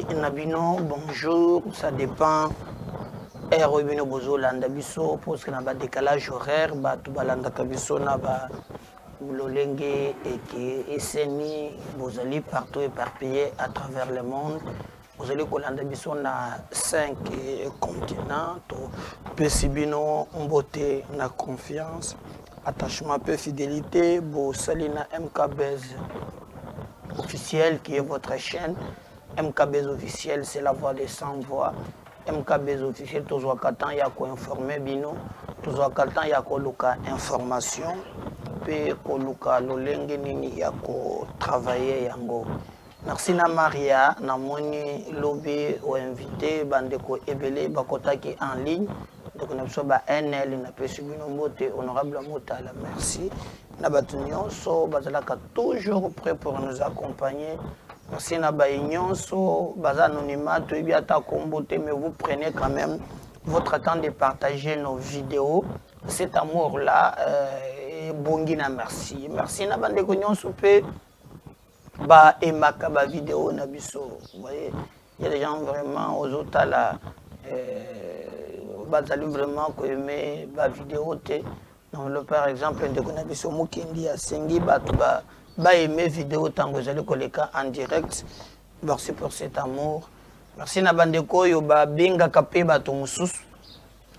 Merci Nabino, bonjour, ça dépend. Bino bozo landa biso parce que na ba décalage horaire ba to balanda kabiso na ba lolenge et qui eseni bozali partout éparpillé à travers le monde. Bozali kolanda biso na 5 continents to pesibino mbote na confiance, attachement peu fidélité, bo salina MKBZ officiel qui est votre chaîne. MKBZ officiel, c'est la voix des sans voix. MKBZ officiel, tous les temps il y a quoi informer bino, tous les temps il y a quoi information, puis quoi lolenge nini il y a quoi travailler yango. Merci na Maria, na moni lobby ou invité bandeko ebele bakota qui en ligne. Donc on a besoin ba NL na pe subino mbote honorable Motala. Merci. Na batunyo so bazalaka toujours prêt pour nous accompagner. Merci na ba so baza anonymat to biata kombote, mais vous prenez quand même votre temps de partager nos vidéos. Cet amour là bongina merci. Merci na bandeko nyonso pe ba emaka ba vidéo na biso. Vous voyez, il y a des gens vraiment aux autres là bazali vraiment ko aimer ba vidéo te. Donc par exemple de kona biso mokindi ya sengi batu ba aimer vidéo tango zali koleka en direct. Merci pour cet amour. Merci na bandeko yo ba benga kapé bato mususu.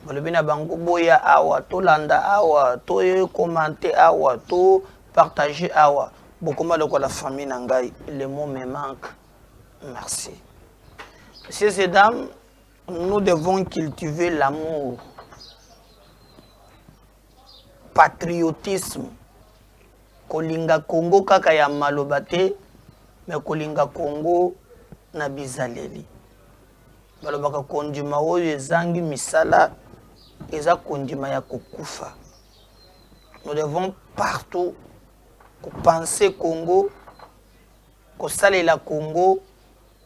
Balobi na bango boya awa to landa awa to commenter awa to partager awa. Beaucoup mal de la famille nangai, les mots me manquent. Merci. Messieurs et dames, nous devons cultiver l'amour, patriotisme. Kolinga Congo kaka ya malobate, mais kolinga Congo na bizaleli. Balobaka kondima oyo ezangi misala, eza kondima ya kokufa. Nous devons partout penser Congo, ko salela Congo,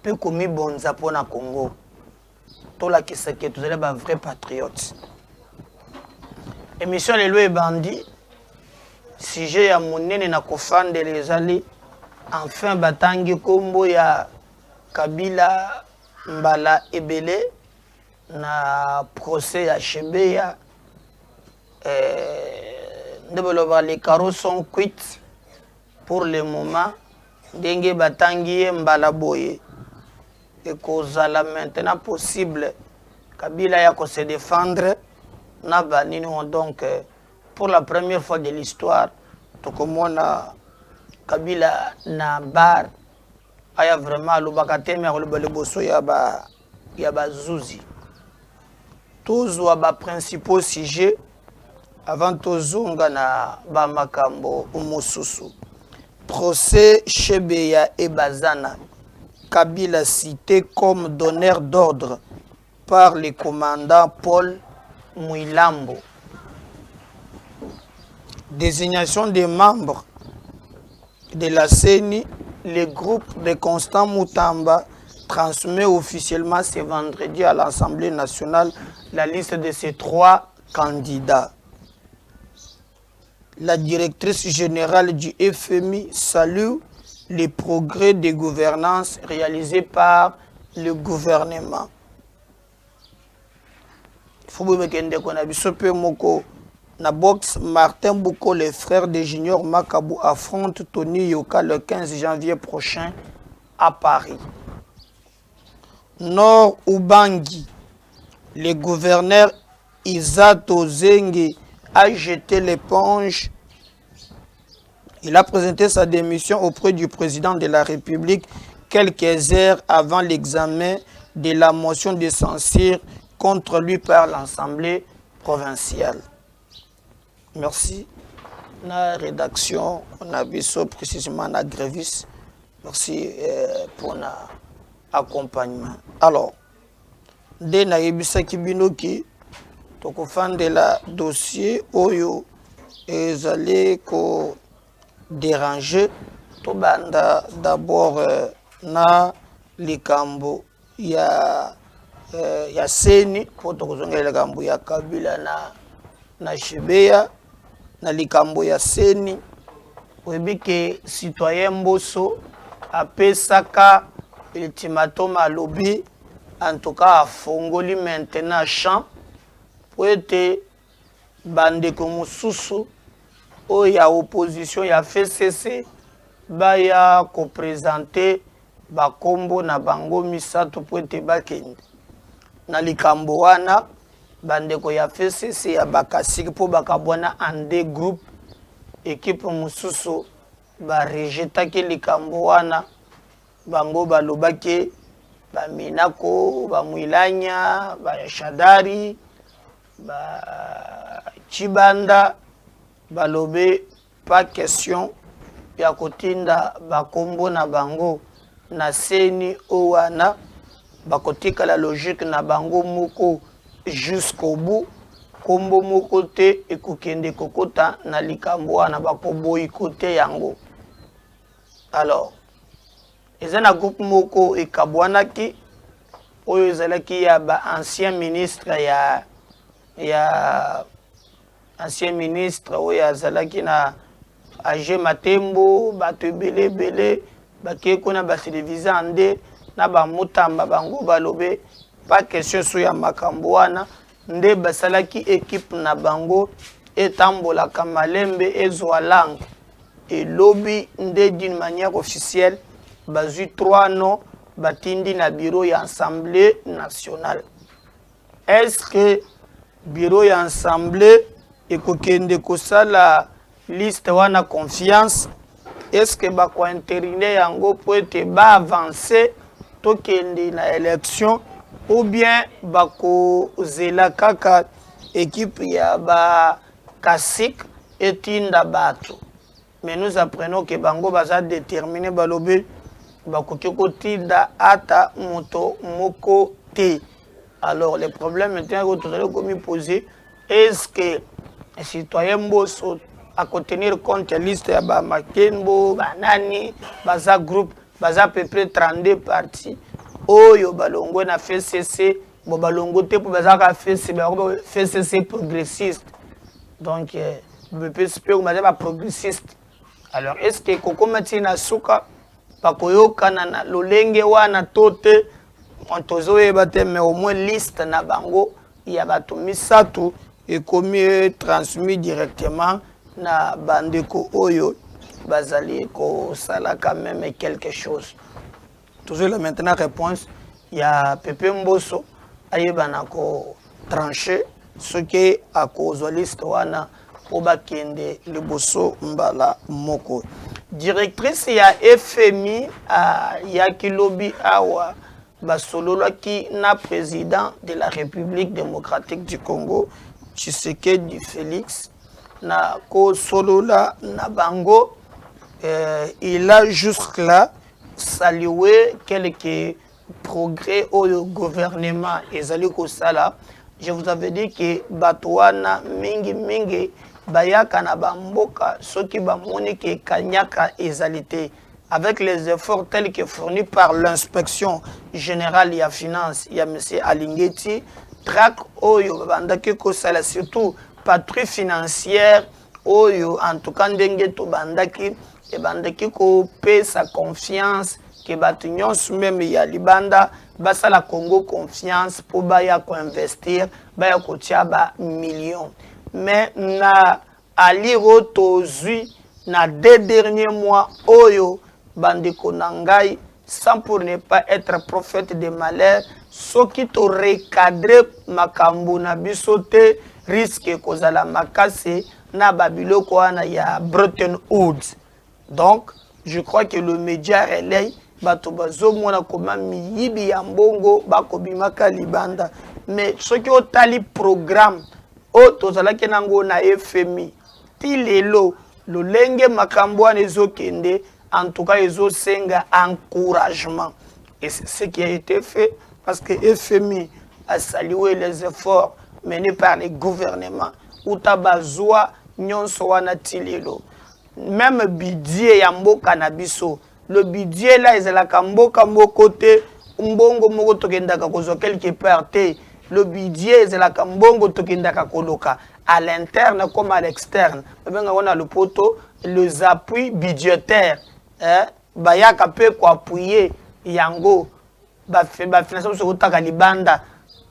puis komi bonza pona Congo. Tout la qui sait que vous êtes un vrai patriote. Émission les lois et bandits. Sujet ya monene na kofande les alliés. Enfin batangi kombo ya Kabila Mbala Ebele na procès ya Chebeya. Les carreaux sont cuits. Pour le moment, dengue batangi Mbala Boye. Et kozala maintenant possible Kabila ya ko se défendre na banino. Donc pour la première fois de l'histoire tokomona Kabila na bar aya vraiment lobakate mais le bosso ya ba zuzi tozwa ba principaux sujets avant tozonga na ba makambo umususu. Procès Chebeya et Bazana. Kabila cité comme donneur d'ordre par le commandant Paul Mouilambo. Désignation des membres de la CENI, le groupe de Constant Moutamba transmet officiellement ce vendredi à l'Assemblée nationale la liste de ces 3 candidats. La directrice générale du FMI salue les progrès de gouvernance réalisés par le gouvernement. Il faut que moko na box Martin Bouko, les frères de Junior Makabou affrontent Tony Yoka le 15 janvier prochain à Paris. Nord Ubangi, le gouverneur Isato Zenge a jeté l'éponge. Il a présenté sa démission auprès du président de la République quelques heures avant l'examen de la motion de censure contre lui par l'Assemblée provinciale. Merci. La rédaction, on a vu ça précisément à Grévis. Merci pour l'accompagnement. Alors, dès que Naïbisa Kibinoki, toko fan de la dossier Oyo et allez ko déranger to banda d'abord na likambo ya seni po to kozonga likambo ya Kabila na Chebeya na likambo ya seni oyebi ke citoyen Mboso apesaka ultimatum à lobby, en tout cas, à Fongoli maintenant champ, pour être bandé comme Soussou, où il y a opposition, il y a FCC, il y a co-présenté, Bakombo na bango misato pour être bakende. Na likambo wana, bandeko ya FCC ya bakasiki po bakabwana en deux groupes, équipe mususu, ba rejetaki likambo wana, bango balobaki, ba Minako, ba Mwilanya, ba Shadari, ba Chibanda, balobe pas question ya kotinda bakombo na bango na seni owana bakotika la logique na bango moko jusqu'au bout kombo moko te ekokende kokota na likambo wana bakoboyikote yango. Alors ezana groupe moko ekabwanaki oyo ezalaki ya ba ancien ministre ya ancien ministre oyo azalaki na AG Matembo bato bele bakeko na ba télévision ande na ba mutamba bango balobe pas question so ya makambo wana nde basalaki équipe na bango etambola kamalembe ezwa langue et lobby nde d'une manière officielle bazui 3 noms batindi na bureau ya Assemblée nationale. Est-ce que bureau ya Assemblée ekokende kosala liste wana confiance? Est-ce que bako interiner yango po ete ba avancer tokende na élection ou bien bako zela kaka équipe ya ba kasik etinda bato? Mais nous apprenons que bango baza déterminé balobe bako kotinda ata moto moko te. Alors le problème maintenant que nous allons poser, est-ce que les citoyens bosso à contenir compte la liste ya ba Makenbo, banani, baza groupe, baza à peu près 32 partis. Oyo balongo na FCC, bo balongo te pour baza ka FCC progressiste. Donc BPSP ou baza progressiste. Alors est-ce que kokomati na suka bakoyoka na lolenge wana tote on tozoyeba te mais au moins liste na bango ya bato misatu et comme transmis directement na bandeko oyo bazali ko sala quand même quelque chose. Toujours la maintenant réponse il y a Pepe Mbosso ayebana ko trancher ce qui a cause liste wana po bakende liboso mbala moko. Directrice ya FMI ya kilobi awa basololo ki na président de la République démocratique du Congo Tshisekedi Félix na ko solola na bango il a jusque-là salué quelques progrès au gouvernement ezali ko sala. Je vous avais dit que batwana mingi bayaka na bamboka soki bamoni ke kanyaka ezalité avec les efforts tels que fournis par l'inspection générale ya finance ya monsieur Alingeti track oyo bandaki ko sala surtout patrouille financière oyo en tout cas ndenge to bandaki e bandaki ko pesa confiance que bato nyonso même ya libanda basala Congo confiance pour baya ko investir baya ko tia ba millions. Mais na aliro tozui na 2 derniers mois oyo bandeko nangai sans pour ne pas être prophète de malheur soki to recadrer makambo na bisote risque kozala makase na babiloko wana ya Bretton Woods. Donc je crois que le média relais bato bazomona koma miyibi ya mbongo bakobimaka libanda. Mais soki otali programme o tozalaki nango na FMI ti lelo lolenge makambo wana ezokende en tout cas ezosenga encouragement et c'est ce qui a été fait parce que FMI a salué les efforts menés par les gouvernements utabazwa nyonso wana ti lelo même budget ya mboka na biso le budget là ezalaka mboka moko te mbongo moko tokendaka kozwa quelque part te. Le budget ezalaka mbongo tokendaka koloka à l'interne comme à l'externe. On a le poteau, les appuis budgétaires bayaka pe ko appuyer yango bafinancement biso eutaka libanda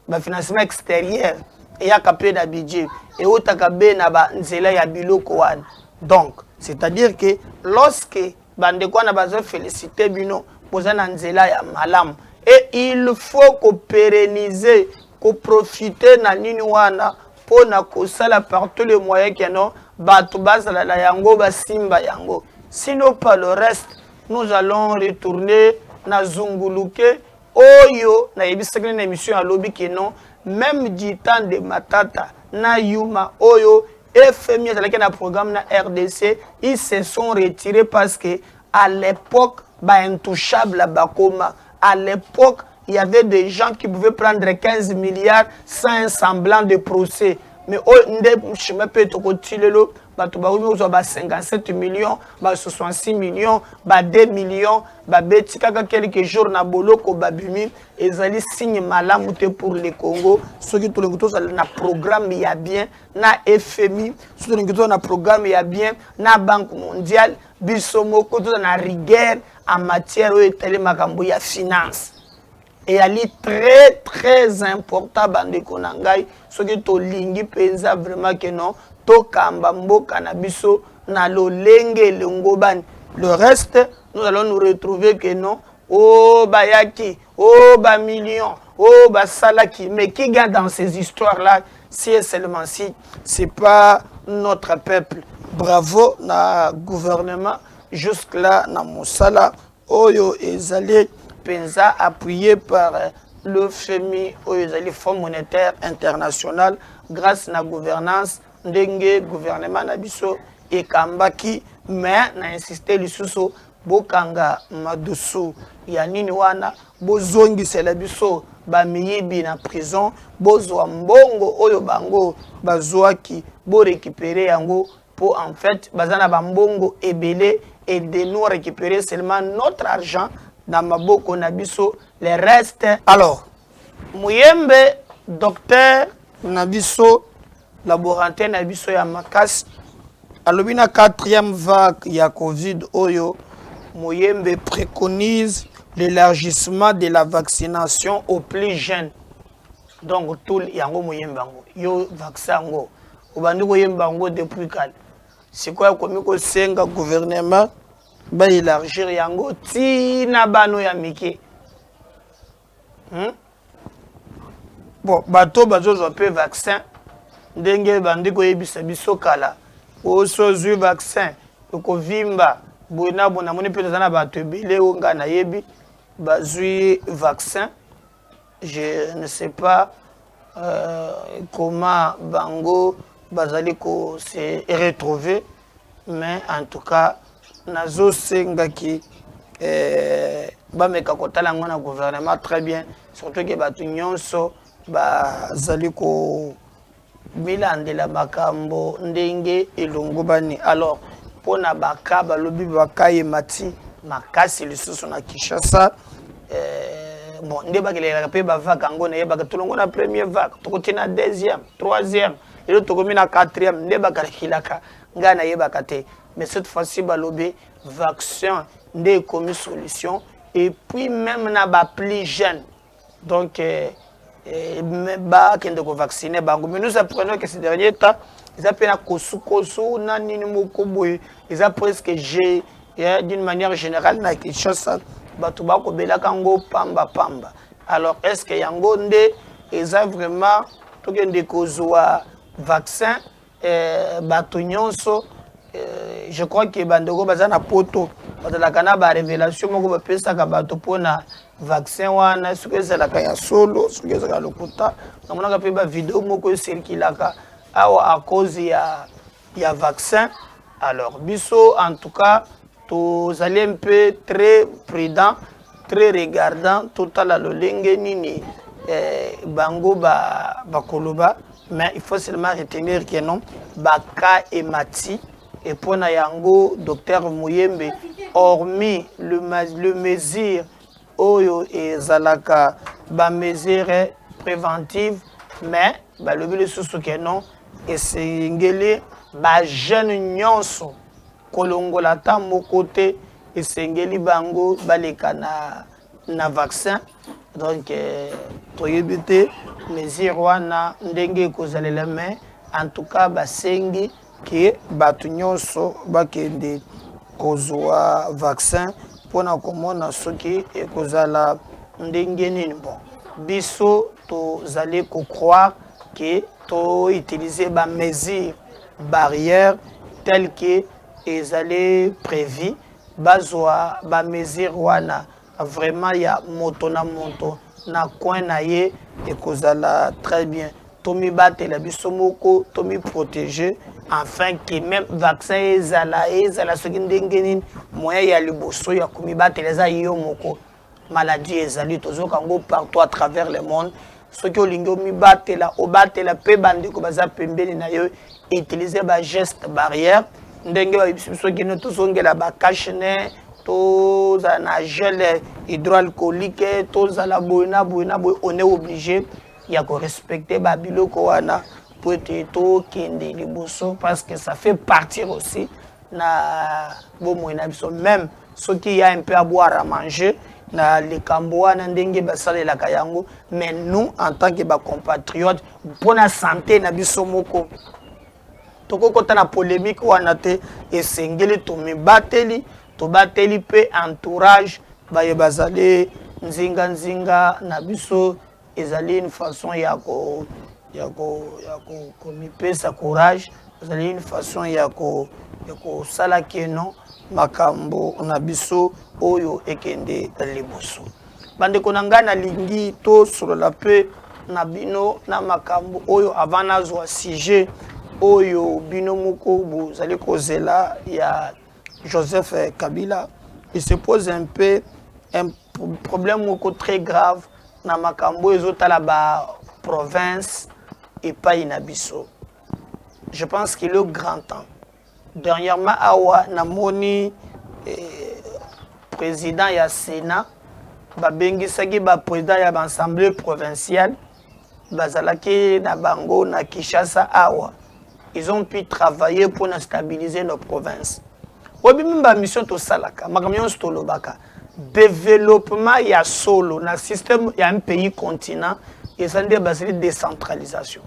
bafinancement extérieur eyaka mpe na budget eutaka be na banzela ya biloko wana. Donc c'est-à-dire que lorsque bandeko wana bazofélicité bino boza na nzela ya malamu, et il faut kopérenniser koprofite na nini wana pona kosala par tous les moyens que non bato bazala la yango basimba yango. Sinon par le reste nous allons retourner na zunguluke oyo na yebisaka na émission ya lobi que non même du temps de Matata na Yuma oyo FMI avec un programme na RDC, ils se sont retirés parce que à l'époque ba intouchable à Bakoma, à l'époque il y avait des gens qui pouvaient prendre 15 milliards sans un semblant de procès. Mais je me peux te continuer là, bah tu vas 57 millions, bah 66 millions, bah 2 millions, bah betika quelques jours na boloko babimi, ezali signe malamute pour le Congo. Ceux qui tout le monde na programme il y a bien, na FMI, ceux qui tout na programme il y a bien, na Banque mondiale, bisomoko tout na rigueur en matière où est makambo ya finance. Et elle est très très important bande konangai ce que to lingi penza vraiment que non to kamba mboka na biso na lolenge lengobani. Le reste nous allons nous retrouver que non oh bayaki oh ba millions oh ba salaki, mais qui gagne dans ces histoires là si et seulement si c'est pas notre peuple. Bravo na gouvernement jusque là na mosala oyo ezali penza appuyé par le FMI ou le Fonds monétaire international grâce à la gouvernance ndenge gouvernement nabiso et kambaki, mais na insisté lisusu bokanga madusu ya nini wana bozongi sela biso ba miyibi na prison bozwa mbongo oyo bango bazwaki bo récupérer yango pour en fait bazana ba mbongo ebele et de nous récupérer seulement notre argent dans maboko nabiso les restes. Alors Muyembe docteur nabiso laborantin nabiso ya makasi alobina 4e vague ya Covid oyo Muyembe préconise l'élargissement de la vaccination aux plus jeunes. Donc tout yango Muyembe yango yo vaccin ngo obandi ko yemba ngo depuis kal c'est quoi comme ko senga gouvernement ba élargir yango tina bano ya mike. Bon bato bazozo pe vaccin ndenge bandi ko yebisa biso kala oso zu vaccin ko vimba bona bona moni pe na bato ebele onga na yebi bazui vaccin. Je ne sais pas comment bango bazali ko se retrouver, mais en tout cas nazo senga ki bameka kotala ngona gouvernement très bien, surtout que batu nyonso bazali ko milandela makambo ndenge elongo bani. Alors pona baka balobi bakaye mati makasi lisusu na Kinshasa bon nde bakeleka pe ba vague ngo na yeba tulongo na première vague tokoti na deuxième troisième et le tokomi na quatrième nde bakalaka ngana yeba kate. Mais cette fois-ci balobi vaccin nde comme solution, et puis même na ba plus jeune donc ba kende ko vacciner bango. Mais nous apprenons que ces derniers temps ils appellent à kosu na nini moko boy ils a presque j'ai d'une manière générale na Kinshasa bato bako belaka ngo pamba. Alors est-ce que yango nde eza vraiment tokende kozwa vaccin bato nyonso? Je crois que bandeko bazana poto bazalaka na ba révélation moko bapesaka bato pona vaccin wana soki ezalaka ya solo soki ezalaka lokuta namonaka pe ba vidéo moko esirikilaka awa à cause ya vaccin. Alors biso en tout cas tous allez un peu très prudent, très regardant total à lolenge nini bango ba koloba, mais il faut seulement retenir que non baka et mati et pona yango docteur Muyembe hormis le mesure oyo ezalaka ba mesure préventive, mais ba lobi le sous que non et c'est ngeli ba jeune nyonso kolongola ta mo côté et sengeli bango baleka na vaccin donc toyebi te mesure wana ndenge ekozala mais en tout cas basengi ke bato nyonso bakende kozwa vaccin mpona komona soki ekozala ndenge nini bon biso tozali kocroire ke toutilize bamesure barrière telle que ezali prévu bazwa bamesure wana vraiment ya moto na coin na ye ekozala très bien tomibatela biso moko tomiprotéger afin que même vaccin ezala soki ndenge nini moyen ya liboso ya komibatela eza yo moko maladie ezali tozoka yango partout à travers le monde soki olingi omibatela obatela mpe bandeko baza pembeni na yo utiliser bageste barrière ndenge bayebisi biso kino tozongela bakashne tozala na gel hydroalcoolique tozala boye na boye on est obligé ya korespecter babiloko wana po ete tokende liboso parce que ça fait partir aussi na bomoi na biso même soki ya un peu à boire à manger na likambo wana ndenge basalelaka yango mais nous en tant que bacompatriotes mpona santé na biso moko tokokota na polémique wana te esengeli tobateli pe entourage baye bazali nzinga na biso ezali une façon ya komipesa courage ezali une façon ya kosala keno makambo na biso oyo ekende liboso bandeko na ngai nalingi tosolola mpe na bino na makambo oyo avant nazwa sujet oyo bino moko bozali kozela ya Joseph Kabila. Il se pose un peu un problème moko très grave na makambo ezotala ba province et pas inabiso. Je pense qu'il est grand temps. Dernièrement awa namoni président ya Sénat babengisaki ba président ya l'Assemblée provinciale bazalaki na bango na Kinshasa awa. Ils ont pu travailler pour stabiliser nos provinces. Obi mimba mission to salaka makamyo stolobaka développement ya solo na système ya un pays continent et ça ndé basé décentralisation.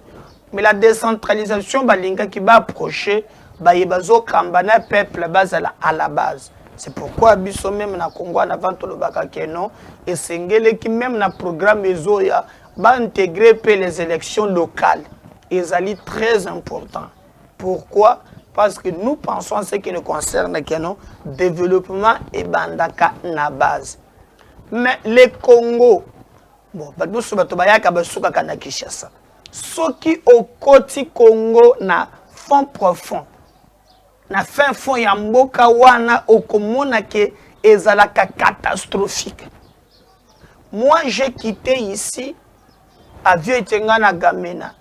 Mais la décentralisation balinga qui va approcher ba yebazo kambana peuple bazala à la base. C'est pourquoi biso même na Congo na avant tolobaka keno et sengele qui même na programme ezoya ba intégrer pe les élections locales. Ezali très important. Pourquoi? Parce que nous pensons à ce qui nous concerne le développement et bandaka na base. Mais le Congo, bon, ce qui au côté Congo na fond profond, na fin fond ya mboka wana okomona ke ezalaka catastrophique. Moi j'ai quitté ici avion etenga na Gamena.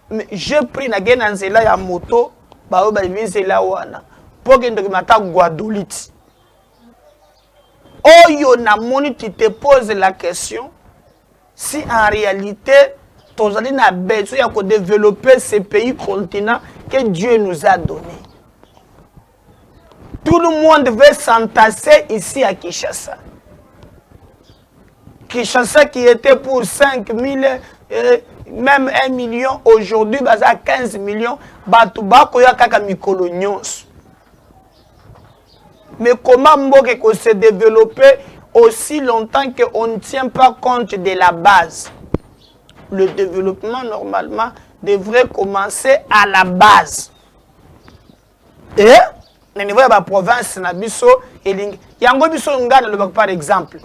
Mais j'ai pris na nzela ya moto ba ba nzela wana pour que ndimata Guadeloupe. Oyo na moni tu te poses la question si en réalité tozali na besoin ya ko développer ce pays continent que Dieu nous a donné. Tout le monde veut s'entasser ici à Kinshasa. Kinshasa qui était pour 5 000 même 1 million aujourd'hui baza 15 millions batubako ya kaka mikolo nyonso. Mais comment mboke ko se développer aussi longtemps qu'on ne tient pas compte de la base? Le développement normalement devrait commencer à la base. Et au niveau de la province na biso elingi yango biso ngana le par exemple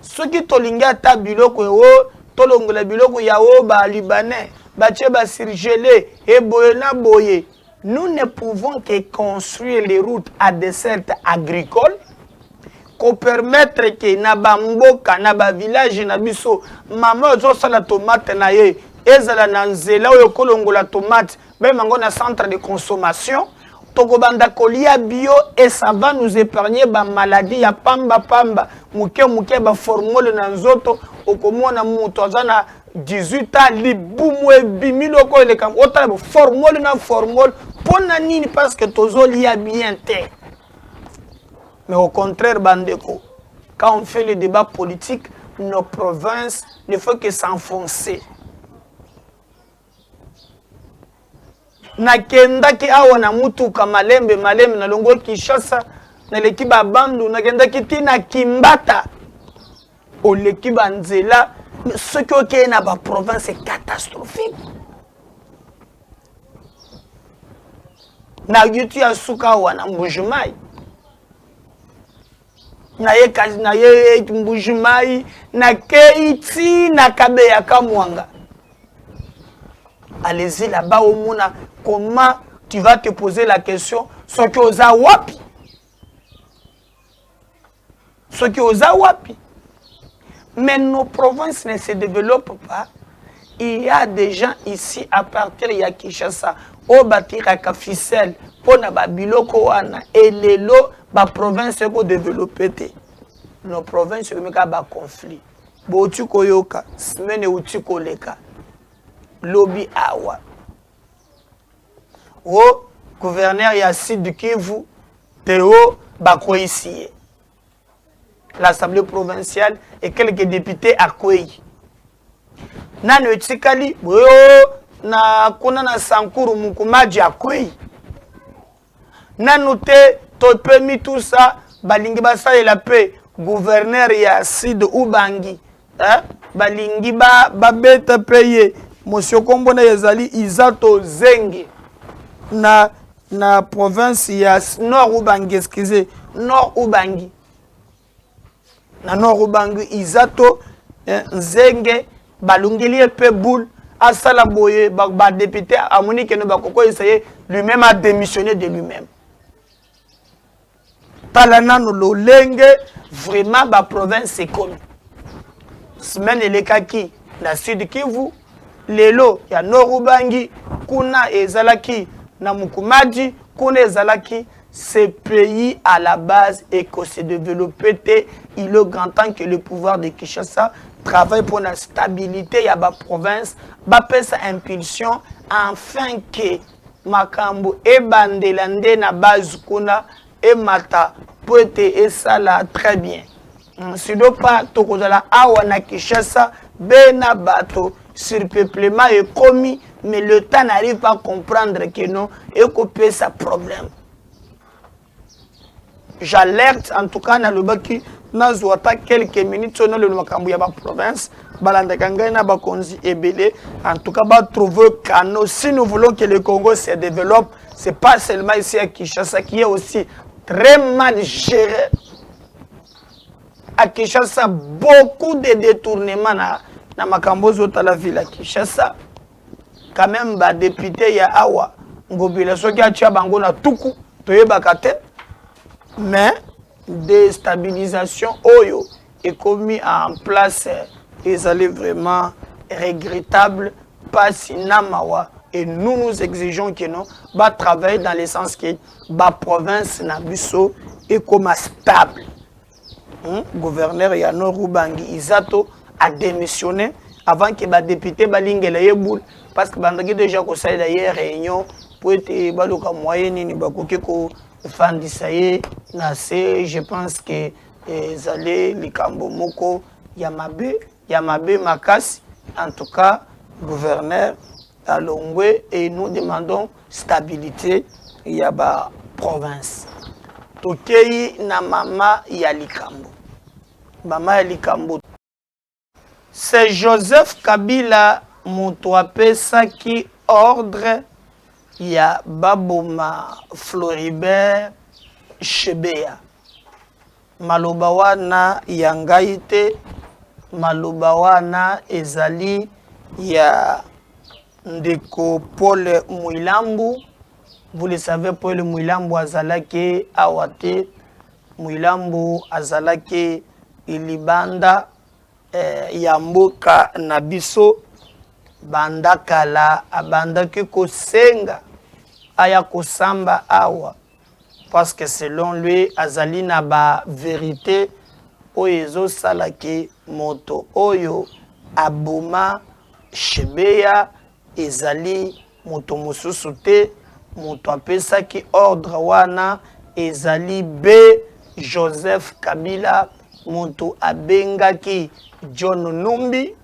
soki tolinga ta biloko yo tolongola biloko yao ba libanais batie ba surgelé et boye na boye. Nous ne pouvons que construire les routes à dessert agricole qu'on permettre que na bamboka na ba village na biso mama zo sala tomate na ye ezala na nzela oyo kolongola tomate même ngo na centre de consommation tokobanda kolia bio et ça va nous épargner ba maladie ya pamba muke ba formule na nzoto okomona muto azana 18 ans libumwe bimiloko le kam otala formule na formule pona nini parce que tozolia bien te. Mais au contraire bandeko quand on fait le débat politique, nos provinces ne font que s'enfoncer. Nakendaki awa na mutuka malembe na longo Kinshasa na leki ba bandu nakendaki tina Kimbata o leki banzela ce qui est na ba province est catastrophique. Na yutu ya suka wana Mbujimai na ye Mbujimai na Keiti na Kabeya Kamwanga. Allez-y là-bas au monde, comment tu vas te poser la question ce qui aux wapi, ce qui aux wapi. Mais nos provinces ne se développent pas. Il y a des gens ici à partir de Kinshasa au bâtir à ficelle pour na babiloko wana et les lots ba province ko développer. Nos provinces ko meka ba conflit. Bo tu koyoka, semaine ou tu koleka. Lobby awa. O gouverneur ya Sud Kivu Théo Bakoisie. L'Assemblée provinciale et quelques députés accueillis. Nano Tsikali na kuna na Sankuru Mukumaji accueilli. Nano te to permis tout ça balingi basa et la paix gouverneur ya Sud Ubangi. Hein? Balingi ba beta payer. Monsieur Kombona Yazali Izato Zenge na province ya Nord Ubangi, excusez, Nord Ubangi. Na Nord Ubangi Izato Zenge balungeli pe boule asala boye ba député amoni que no bakoko essayer lui-même a démissionné de lui-même. Talana no lolenge vraiment ba province c'est comme semaine le kaki na Sud Kivu lelo ya Nord Ubangi kuna ezalaki na Mukumaji kuna ezalaki ce pays à la base et que se développer il est grand temps que le pouvoir de Kinshasa travaille pour la stabilité ya ba province ba pesa impulsion afin que makambo e bandelande na base kuna e mata pote et ça là très bien. Si do pas tokozala awa na Kinshasa bena bato surpeuplement est commis, mais le temps n'arrive pas à comprendre que non, et qu'on peut ça problème. J'alerte en tout cas dans le baki, dans quelques minutes dans le Makambu ya ba province, balandakanga na ba konzi ebele, en tout cas ba trouver canaux. Si nous voulons que le Congo se développe, c'est pas seulement ici à Kinshasa qui est aussi très mal géré. À Kinshasa, beaucoup de détournements na makambo zota la ville à Kinshasa. Quand même ba député ya awa ngobila soki atia bango na tuku toyebaka te, mais déstabilisation oyo est commis en place et ça est vraiment regrettable pas sinamawa et nous exigeons que non ba travailler dans le sens que ba province na biso est comme stable. Gouverneur ya Nord Ubangi Izato a démissionné avant que les députés balingela yeboul parce que bandaki déjà ko ça d'ailleurs réunion pour être baloka moyenne ni bakoki ko fandisaye na c'est je pense que zalé likambo moko yamabe makasi en tout cas gouverneur alongwe et nous demandons stabilité ya ba province tokei na mama ya likambo c'est Joseph Kabila Moutouapesa qui ordre ya baboma Floribert Chebeya malobawana yangaite malobawana ezali ya ndeko Paul Mwilambu. Vous le savez, Paul Mwilambu azalaki awate Mwilambu azalaki ilibanda yamboka na biso bandakala abandaki kosenga aya kosamba awa parce que selon lui azali na ba vérité oyo salaki moto oyo aboma Chebeya ezali moto mosusu te moto apesaki ordre wana ezali B Joseph Kabila moto abengaki John Numbi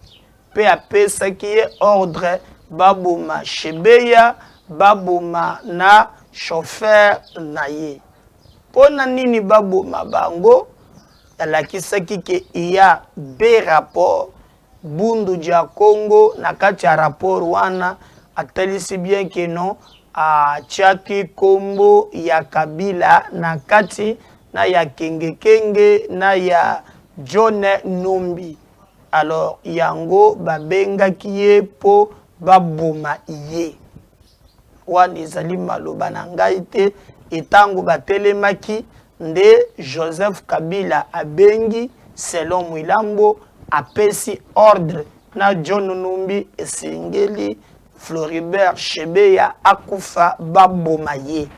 pe apesaki ye ordre baboma Shebeya baboma na chauffeur na ye. Pona nini baboma bango alakisaki ke iya be rapport Bundu dia Congo na kati ya rapport wana atalisi bien que non a Chaki Kombo ya Kabila na kati na ya Kenge na ya John Numbi. Alors yango babenga kiye po baboma iye. Wana ezali maloba na ngai te etango batelemaki nde Joseph Kabila abengi selon Mwilambo apesi ordre na John Numbi esengeli Floribert Shebeya akufa baboma ye.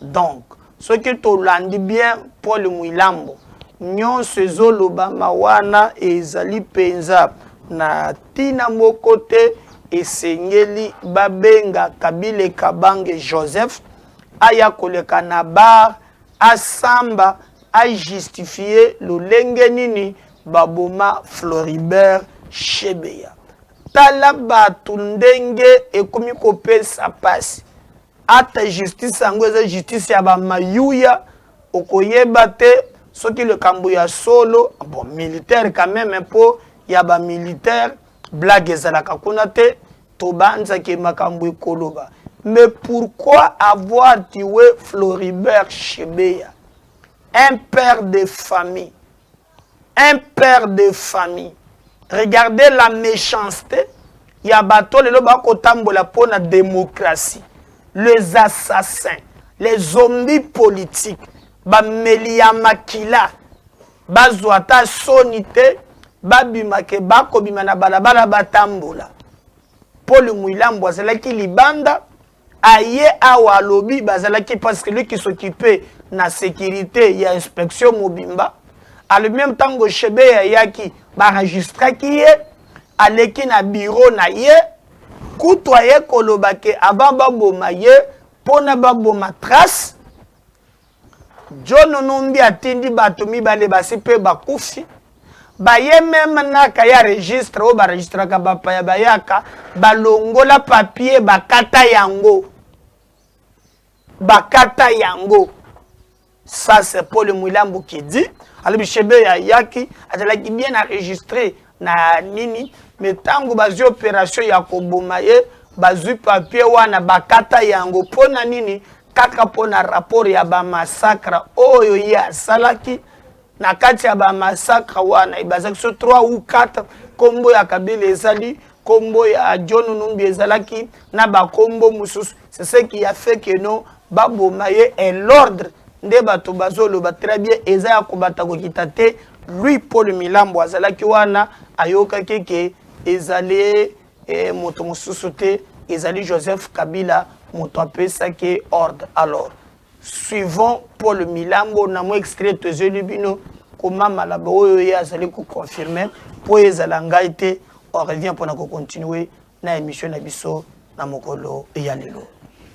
Donc ce que tu landi bien Paul Mwilambo nyon sezoloba mawana ezali penza na tina mokote esengeli babenga Kabila Kabange Joseph aya koleka na bar asamba a justifier lolenge nini baboma Floribert Shebeya. Tala batu ndenge ekomi kopesa pasi ata justice yango eza justice ya bamayuya okoyeba te soki le kambo ya solo bon militaire quand même po ya ba militaire blague ezalaka kuna te tobanza ke makambo ekoloba. Mais pourquoi avoir tué Floribert Shebeya, un père de famille? Un père de famille. Regardez la méchanceté. Il y a bateau le bakotambola pour la démocratie. Les assassins, les zombies politiques, bamelia makila, bazwata sonité, babimake bakobima na balabala batambola. Paul Mwilambo azalaki libanda aye awa lobby bazalaki parce que lui qui s'occupait na sécurité ya inspection mobimba. À le même temps que Shebeya yaki enregistré qui est aleki na bureau na ye kutoye kolobake avant baboma ye pona baboma trace John Numbi atindi bato mibale basi pe bakufi baye même naka ya registre o ba registre ka bapaya bayaka balongola papier bakata yango ça c'est Paul Mwilambo qui dit alors Shebeya yaki azalaki bien enregistré na nini mais tango bazi opération ya koboma ye bazi papier wana bakata yango pona nini kaka pona rapport ya ba massacre oyo ya salaki na kati ya ba massacre wana ibazaki so 3 ou 4 kombo ya Kabila ezali kombo ya John Numbi ezalaki na ba kombo mususu. C'est ce qui a fait que non baboma ye et l'ordre nde bato bazolo ba très bien eza ya kobata kokita te. Lui Paul Mwilambo azalaki wana ayoka keke ezali moto mususu te ezali Joseph Kabila moto apesa ke ordre. Alors suivons Paul Mwilambo na mo extrait tozeli bino koma malaba oyo ye azali ko confirmer po ezala ngai te. On revient pour nous continuer na émission na biso na mokolo ya lelo.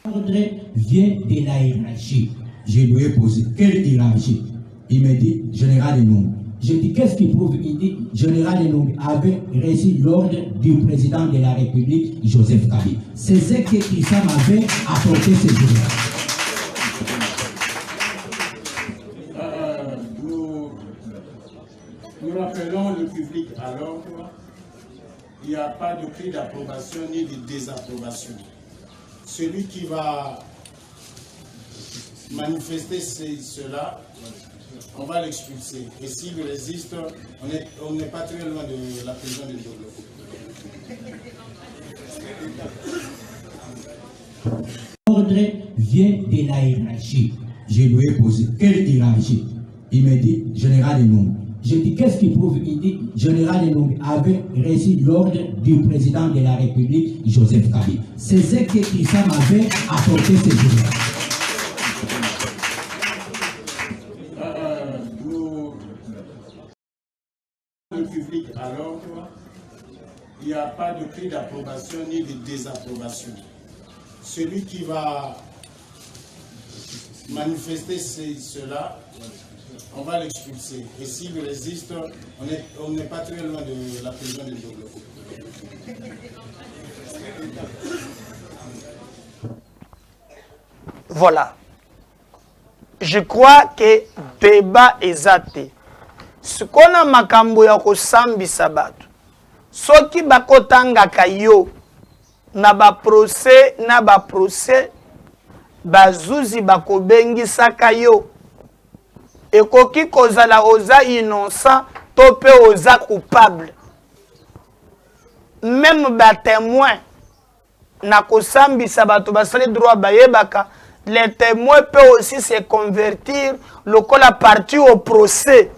L'ordre vient de la hiérarchie. Je lui ai posé quelle hiérarchie? Il me dit général Enumbi. Je dis qu'est-ce qui prouve? Il dit général Enumbi avait reçu l'ordre du président de la République Joseph Kabila. C'est ce que Christian avait apporté ce jour-là. Nous rappelons le public à l'ordre. Il n'y a pas de cri d'approbation ni de désapprobation. Celui qui va manifester cela, on va l'expulser. Et s'il résiste, on n'est pas très loin de la prison de Djolo. L'ordre vient de la hiérarchie. Je lui ai posé quelle hiérarchie? Il me dit général Enumbi. Je dis qu'est-ce qui prouve? Il dit général Enumbi avait reçu l'ordre du président de la République Joseph Kabila. C'est ce que Christian avait apporté ce jour-là. Le public à l'ordre, il n'y a pas de cri d'approbation ni de désapprobation. Celui qui va manifester cela, on va l'expulser. Et s'il résiste, on n'est pas très loin de la prison de Ndolo. Voilà. Je crois que débat exact. Ce qu'on a makambo ya kosambisa bato. Soki bakotangaka yo na ba procès bazuzi bakobengisaka yo. Ekoki kozala oza innocent to pe oza coupable. Même ba témoin na kosambisa bato basali droit bayebaka. Les témoins peuvent aussi se convertir la partie au procès.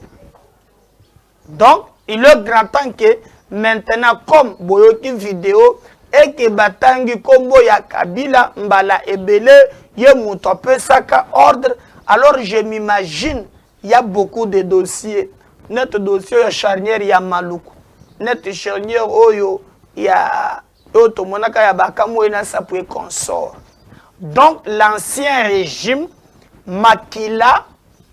Donc, il est grand temps que maintenant, comme boyoki vidéo, et que batangi kombo ya Kabila, mbala ebele, ye mouto peu saka ordre, alors je m'imagine, il y a beaucoup de dossiers. Notre dossier, il y a charnière, il y a Maluku. Notre charnière, il y a Otomonaka, il y a Bakamo, il y a Sapoué consort. Donc, l'ancien régime, Makila,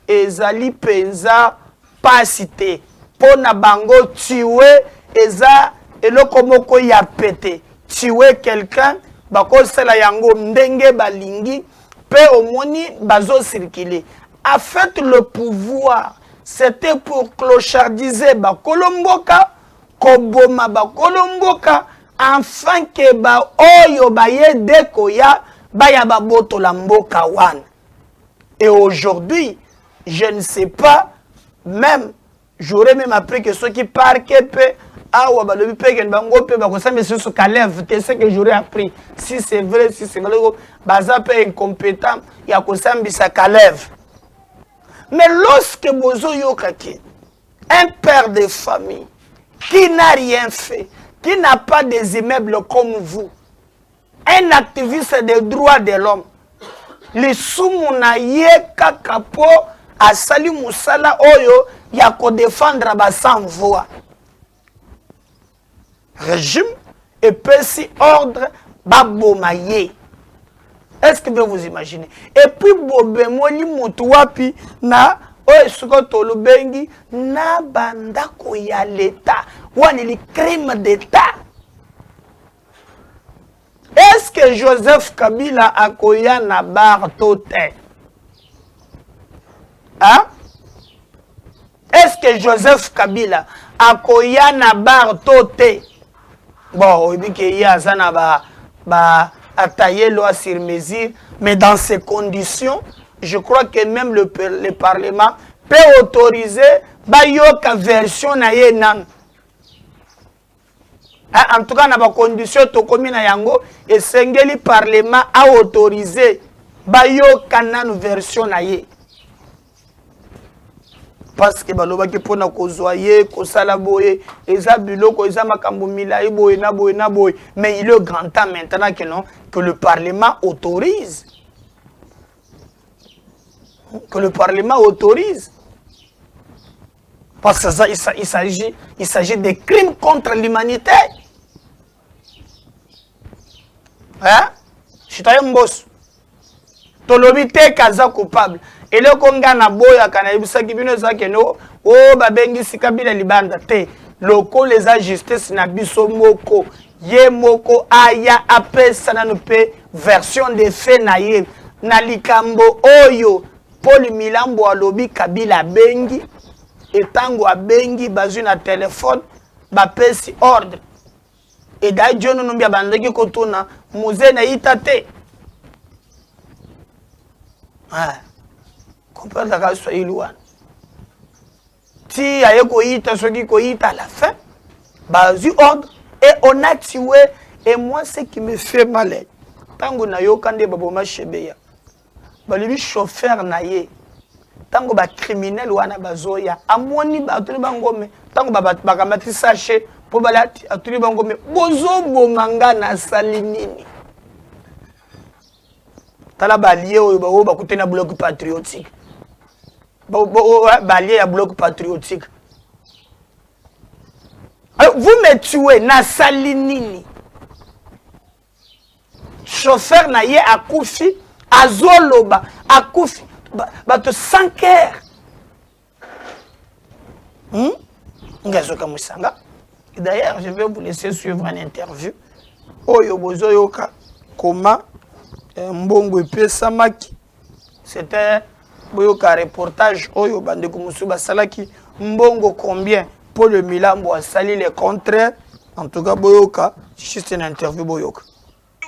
ezali penza, pas cité. Pona bango tuer, eza, elokomoko ya pété. Tuer quelqu'un, bako sela yango ndenge balingi, pe omoni bazo circuler. En fait, le pouvoir, c'était pour clochardiser bakolomboka, koboma bakolomboka, afin que ba oyo baye dekoya, et aujourd'hui, je ne sais pas, même, j'aurais même appris que ceux qui parlent, c'est ce que j'aurais appris. Si c'est vrai, incompétent, il y a mais lorsque Bozo Yokaki, un père de famille, qui n'a rien fait, qui n'a pas des immeubles comme vous, un activiste des droits de l'homme, les soumounaye kakapo a sali musala oyo ya ko défendre ba sans voix. Régime et pesi ordre babomaye. Est-ce que vous imaginez? Et puis bobemoli mutu wapi na oyo suko tolubengi na bandako ya l'État. Wani li crime d'État. Est-ce que Joseph Kabila a koya na bar tote? Hein? Est-ce que Joseph Kabila a koya na bar tote? Bon, il dit qu'il y a zana ba attailler loi sur mesure, mais dans ces conditions, je crois que même le Parlement peut autoriser ba yoka version na ye nan. En tout cas, dans les conditions de yango et le Parlement a autorisé bayo kanan version naye. Parce que baloba ki pona kozoye, kosala boye, eza biloko, eza makambo milayi boye na boye na boye. Mais il est grand temps maintenant que non, que le Parlement autorise. Que le Parlement autorise. Parce que ça, il s'agit de crimes contre l'humanité. Hein? Citoyen Mbosso. Tolobite kaza coupable. Et le konga na boya kana ibisa kibino za keno o babengi sikabila libanda te. Loko les justice na biso moko. Ye moko aya apesa na nupe version de fait na ye. Na likambo oyo Paul Milambo alobi Kabila bengi. Etango abengi bazu na téléphone bapesi ordre. Et d'ailleurs nous nous bandeki kotuna musée na itate. Ah. Comprendre la Swahili wana. Si aye koita soki koita à la fin, bazu ordre et on a tué et moi ce qui me fait mal. Tango na yo kande baboma shebeya. Balibi chauffeur na ye. Tango ba criminel wana bazoya amoni ba tuli bangome tango ba bakamati sachet po balati atuli bangome bozo bomanga na salinini tala balié oyo ba kutena bloc patriotique balié ya bloc patriotique. Alors, vous me tuez na salinini chauffeur na ye akufi azoloba akufi bato 5 heures Ngazoka Moussanga. D'ailleurs, je vais vous laisser suivre une interview. Oyo Bozoyoka, comment Mbongo et Samaki. C'était un reportage. Oyo Bandeko Moussouba Salaki. Mbongo combien pour le Milambo a sali les contraires. En tout cas, Boyoka, juste une interview Boyoka.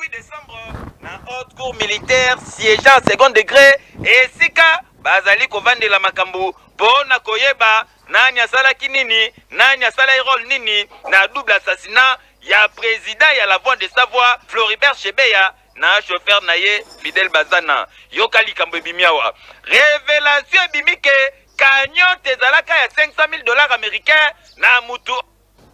8 décembre, na haute cour militaire, siégeant second degré, et Sika, Bazali Kovande la Makambu, Pona Koyeba, Nani Salaki Nini, Nani Salairol Nini, na double assassinat, ya président, ya la voix de Savoie, Floribert Chebeya, na chauffeur naye, Fidel Bazana, Yokali Kambebimiawa. Révélation bimike, Kanyon Tezalaka ya $500,000 américains, na Mutu.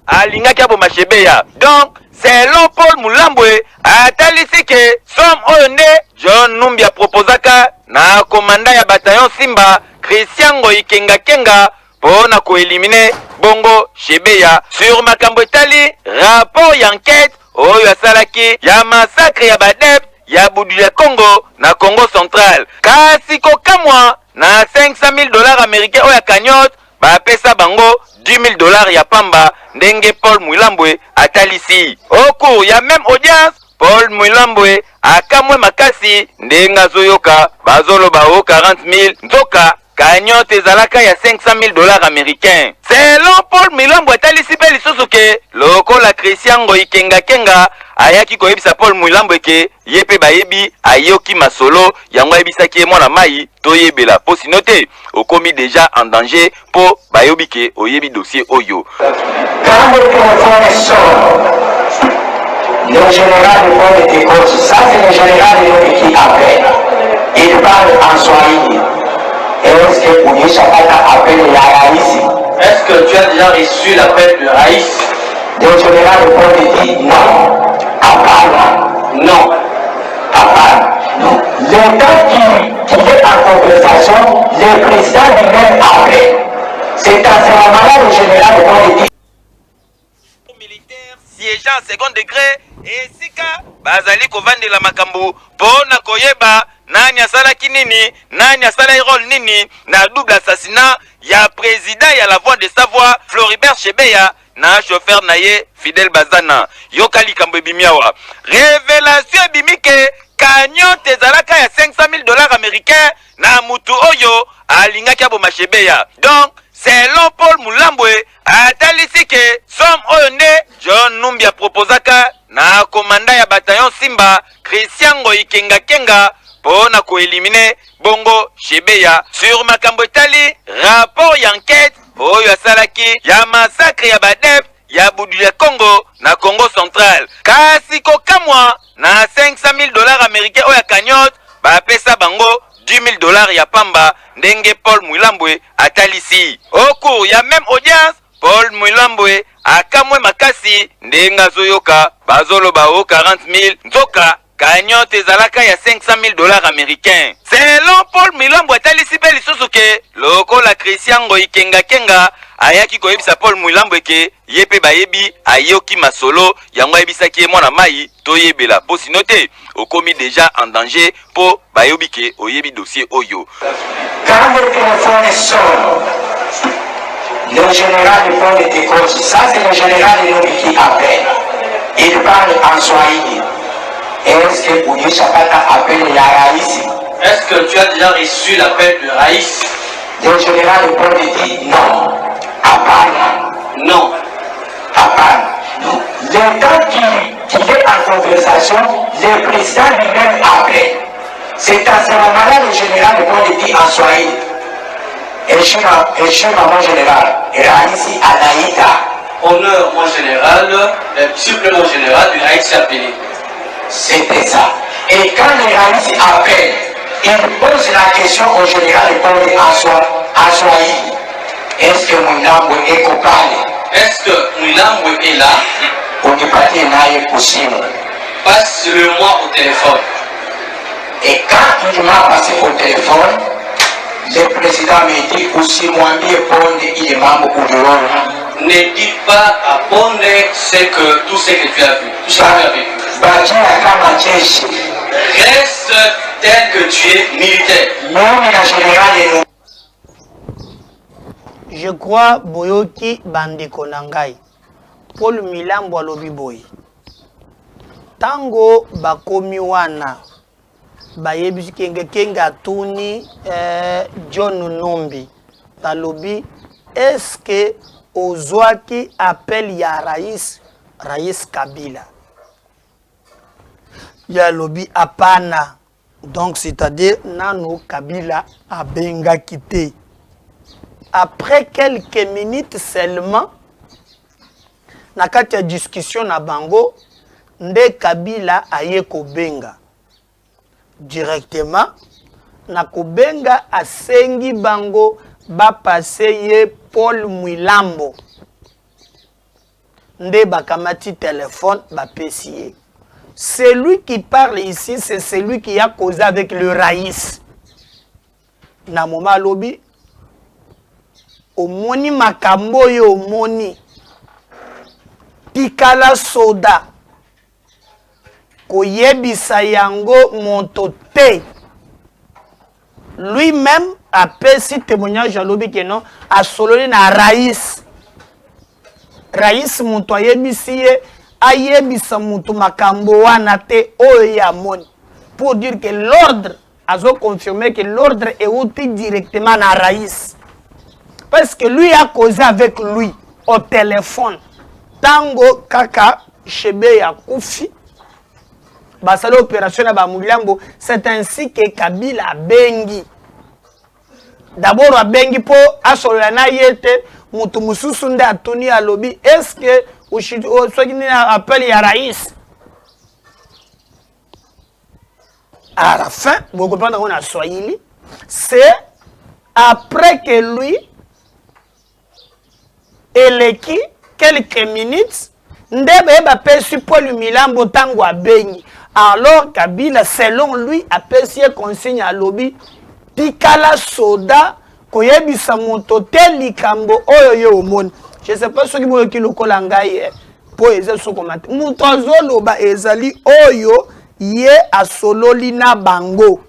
Alingaki abo Machebeya. Donc, selon Paul Moulambwe, atalisi ke somme oyo nde John Numbi proposaka na komanda ya bataillon Simba, Christian Ngoyi Kenga pona ko éliminer Bongo Chebeya sur makambo etali rapport ya enquête oyo asalaki ya massacre ya badep ya Budu ya Congo na Congo Central. Kasi kokamwa na $500,000 américains oyo Kanyot bapesa bango $10,000 ya pamba ndenge Paul Moulambwe atalisi. Au cours ya même audience, Paul Moulambwe akamwe makasi ndenga zoyoka bazoloba o 40,000 nzoka Kanyote ezalaka ya $500,000 américains. Selon Paul Moulambwe atalisi pe lisusu ke lokola Christian Ngoyi Kenga ayaki koyebisa Paul Moulambwe ke yepe bayebi ayoki masolo yango ayebisaki ye mwana mai toyebela po sino te okomi déjà en danger po bayobi ke oyebi dossier oyo. Quand le téléphone sort, le général de Paul était comme ça, c'est le général de qui appelle. Il parle en Swahili. Est-ce que vous dites appelé la Raïs? Est-ce que tu as déjà reçu l'appel de Raïs? Le général de Paul dit non. Non. Non. Le temps qu'il est en conversation, le président lui-même appelle. C'est à ce moment-là le général de Paul dit. Militaire siégeant second degré et Sika Bazali Kovande la Makambu pona koyeba nani asalaki nini nani asalairol nini na double assassinat ya président ya la voix de Savoie Floribert Chebeya na chauffeur naye Fidel Bazana yokali Kambebimiawa. Révélation bimike Kanyon Tezalaka ya $500,000 américains na mutu oyo alingaki abo Machebeya. Donc selon Paul Moulambwe atalisi ke somme oyo nde John Numbi proposaka na komanda ya bataillon Simba Christian Ngoyi Kenga pona ko éliminer Bongo Chebeya sur makambo etali rapport ya enquête oyo asalaki ya massacre ya badep ya Budu ya Congo na Congo Central. Kasi kokamwa na $500,000 américains oyo Kanyot bapesa bango $10,000 ya pamba ndenge Paul Moulambwe atalisi. Au cours ya même audience, Paul Moulambwe akamwe makasi ndenga zoyoka bazoloba o 40,000 nzoka Kanyote ezalaka ya $500,000 américains. Selon Paul Moulambwe atalisi pe lisusu ke lokola Christian Ngoyi Kenga ayaki koyebisa Paul Moulambwe ke yepe bayebi ayoki masolo yango ayebisaki ye mwana mai toyebela po sino te okomi déjà en danger po bayobi ke oyebi dossier oyo. Quand le téléphone sort, le général de Paul était comme ça, c'est le général de qui appelle. Il parle en Swahili. Est-ce que vous dites appelé la Raïs? Est-ce que tu as déjà reçu l'appel de Raïs? Le général de Paul dit non. Non. Non. Le temps qu'il est en conversation, le président lui-même appelle. C'est à ce moment-là le général de Paul dit en Swahili. Et je suis mon général. Raïs Anaïta. Honneur mon général, le supplément général du Raïs appelé. C'était ça. Et quand le Raïs appelle, il pose la question au général de Paul en Swahili. Est-ce que Moulambwe est coupable? Est-ce que Moulambwe est là? Unipatie naye kusimu. Passe-le-moi au téléphone. Et quand il m'a passé au téléphone, le président me dit aussi mwambie Ponde il est membre Uliona. Ne dis pas à Ponde tout ce que tu as vu. Tout ce que tu as vécu. Bakia kama jeshi. Reste tel que tu es militaire. Mimi na général je crois boyoki bandeko na ngai Paul Milambo alobi boye tango bakomi wana bayebisi kenge atuni John Numbi alobi est-ce que ozwaki appel ya Rais Kabila ya lobi apana donc c'est-à-dire nano Kabila abenga quitté après quelques minutes seulement na kati ya discussion na bango nde Kabila aye kobenga directement na kobenga asengi bango ba passer ye Paul Milambo nde bakamati téléphone ba pesier. Celui qui parle ici c'est celui qui a causé avec le Raïs na moma lobi omoni makambo yo omoni tikala soda koyebisa yango montote lui-même a pesi témoignage à lobi que non a sololi na Raïs mutu ayebisi ye ayebisa mutu makambo wana te oyo ya moni pour dire que l'ordre azo confirmer que l'ordre est outil directement na Raïs parce que lui a causé avec lui au téléphone tango kaka chebe ya kufi basala opération na ba Milambo. C'est ainsi que Kabila bengi d'abord a bengi po asolola na yete mutu mususu nde atuni alobi est-ce que soki ni appel ya Raïs à la fin vous comprenez on a Swahili c'est après que lui eleki quelques minutes ndebe ba pesi Paul Milambo tango abengi alors Kabila selon lui a pesi consigne à lobby tikala soda koyebisa moto te likambo oyo yo omoni. Je sais pas ce qui moyo ki lokola ngai po eza sokomate moto azoloba ezali oyo ye asololi na bango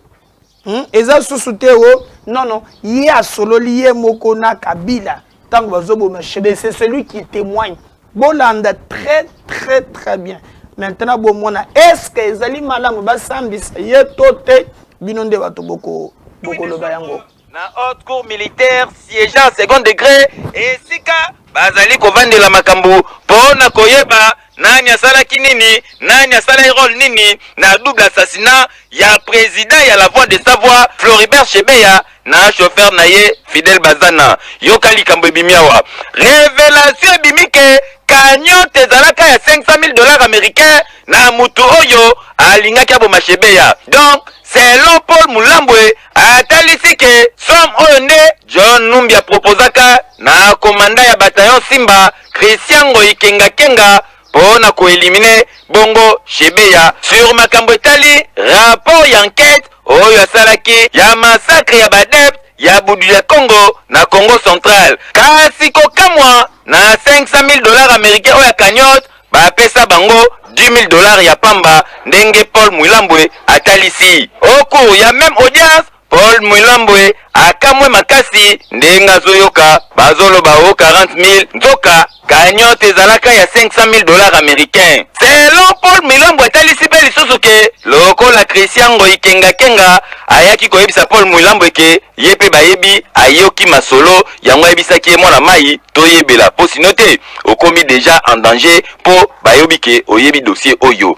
eza susu te o non ye asololi ye moko na Kabila tango bazoboma chebe. C'est celui qui témoigne bolanda très bien. Maintenant bon mona est-ce que ezali malamu basambisa ye tote bino nde bato boko loba yango na haute cour militaire siégeant second degré et sika bazali kovandela makambo pona koyeba nani asalaki nini nani asala rôle nini na double assassinat ya président ya la voix de Savoie Floribert Chebeya na chauffeur na ye Fidel Bazana yoka likambo ebimiawa révélation ebimike cagnotte ezalaka ya $500,000 américains na mutu oyo alingaki aboma Chebeya. Donc selon Paul Mulambwe atalisi ke somme oyo nde John Numbi proposaka na commandant ya bataillon Simba Christian Ngoi Kenga pona ko éliminer bongo Chebeya sur makambo etali rapport ya enquête oyo asalaki ya massacre ya badep ya Budu ya Congo na Congo central kasi kokamwa na $500,000 américains oyo ya cagnotte bapesa bango $10,000 ya pamba ndenge Paul Mulambwe atalisi au cours ya même audience. Paul Mulambwe akamwe makasi ndenge azoyoka bazoloba o 40,000 nzoka cagnotte ezalaka ya $500,000 américains. Selon Paul Mulambwe atalisi pe lisusu ke lokola Christian Ngoi Kenga ayaki koyebisa Paul Mulambwe ke ye pe bayebi ayoki masolo yango ayebisaki ye mwana mai toyebela po sino te okomi déjà en danger po bayobi ke oyebi dossier oyo.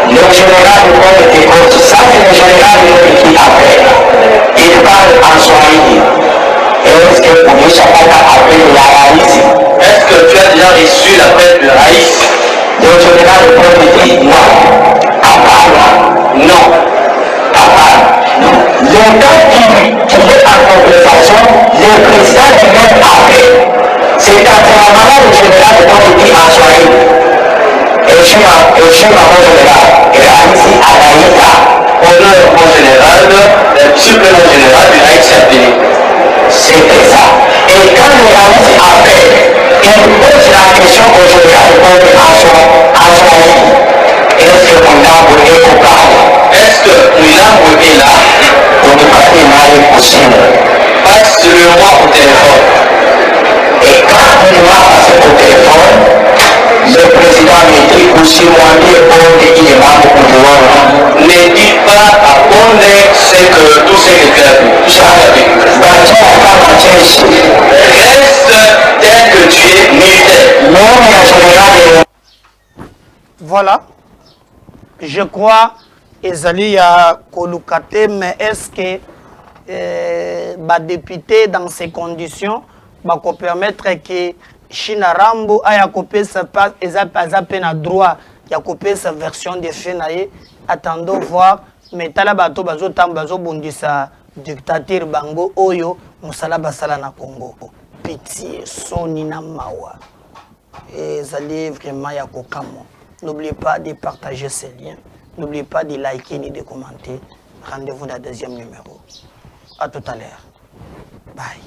Le général de Paul Tekoti, ça c'est le général de qui appelle. Il parle en Swahili. Est-ce que vous ne savez pas appeler la Raïs? Est-ce que tu as déjà reçu l'appel de Raïs? Le général de Paul dit non. Non. Non. Le temps qu'il est en conversation, le président du même appelle. C'est à ce moment-là le général de Paul dit en Swahili. Heshima mon général, et Raïs Anaïta, honneur mon général, le supplément général du Raïs appelé. C'était ça. Et quand le Raïs appelle, il pose la question au général de Paul en Swahili. Est-ce que Milambo est coupable? Est-ce que Milambo est là? On ne peut pas démarrer pour Ne dis pas à Bonde ce que tout ce que tu as vu. Reste tel que tu es militaire. Voilà. Je crois ezali ya kolukate, mais est-ce que député dans ces conditions va permettre que China Rambo aya kopesa pas ezapa na droit ya kopesa version de fait. Attendons voir, mais tala bato bazo tambazo bundisa dictateur bango oyo musala basala na Congo. Pitié, soni na mawa. Ezali vraiment ya kokamo. N'oubliez pas de partager ces liens. N'oubliez pas de liker ni de commenter. Rendez-vous dans le deuxième numéro. À tout à l'heure. Bye.